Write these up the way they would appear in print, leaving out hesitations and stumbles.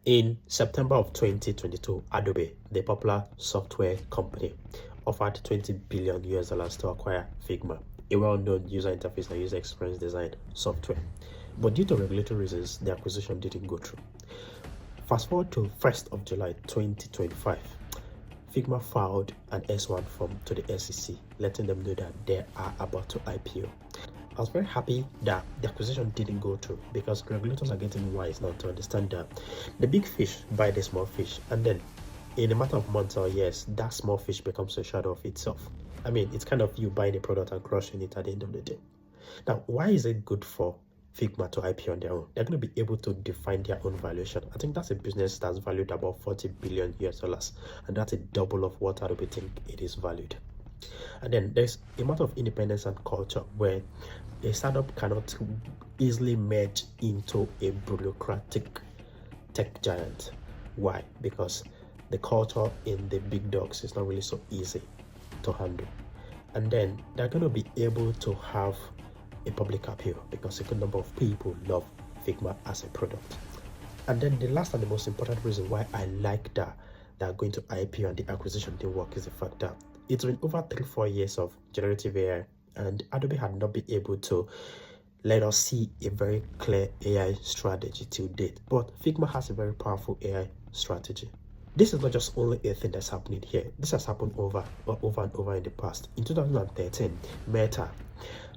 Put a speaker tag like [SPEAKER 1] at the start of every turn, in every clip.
[SPEAKER 1] In September of 2022, Adobe, the popular software company, offered $20 billion to acquire Figma, a well-known user interface and user experience design software. But due to regulatory reasons, the acquisition didn't go through. Fast forward to 1st of July 2025, Figma filed an S-1 form to the SEC, letting them know that they are about to IPO. I was very happy that the acquisition didn't go through because regulators are getting wise now to understand that the big fish buy the small fish, and then in a matter of months or years, that small fish becomes a shadow of itself. I mean, it's kind of you buying a product and crushing it at the end of the day. Now, why is it good for Figma to IPO on their own? They're going to be able to define their own valuation. I think that's a business that's valued about $40 billion, and that's a double of what Adobe think it is valued. And then there's a matter of independence and culture where a startup cannot easily merge into a bureaucratic tech giant. Why? Because the culture in the big dogs is not really so easy to handle. And then they're going to be able to have a public appeal because a good number of people love Figma as a product. And then the last and the most important reason why I like that they're going to IPO and the acquisition didn't work is the fact that it's been over 3-4 years of generative AI, and Adobe had not been able to let us see a very clear AI strategy to date. But Figma has a very powerful AI strategy. This is not just only a thing that's happening here. This has happened over and over in the past. In 2013, Meta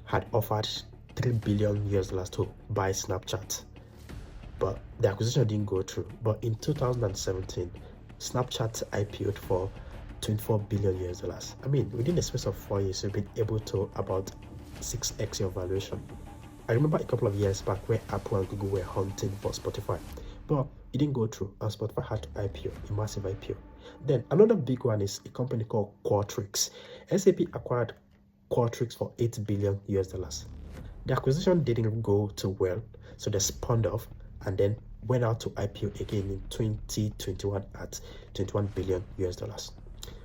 [SPEAKER 1] had offered $3 billion to buy Snapchat, but the acquisition didn't go through. But in 2017, Snapchat IPO'd for $24 billion. I mean, within the space of 4 years, you've been able to about 6x your valuation. I remember a couple of years back where Apple and Google were hunting for Spotify, but it didn't go through, and Spotify had to IPO, a massive IPO. Then another big one is a company called Qualtrics. SAP acquired Qualtrics for $8 billion. The acquisition didn't go too well, so they spun off and then went out to IPO again in 2021 at $21 billion.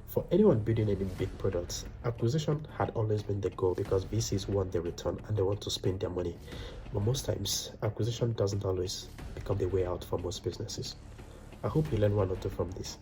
[SPEAKER 1] For anyone building any big products, acquisition had always been the goal because VCs want the return and they want to spend their money. But most times, acquisition doesn't always become the way out for most businesses. I hope you learn one or two from this.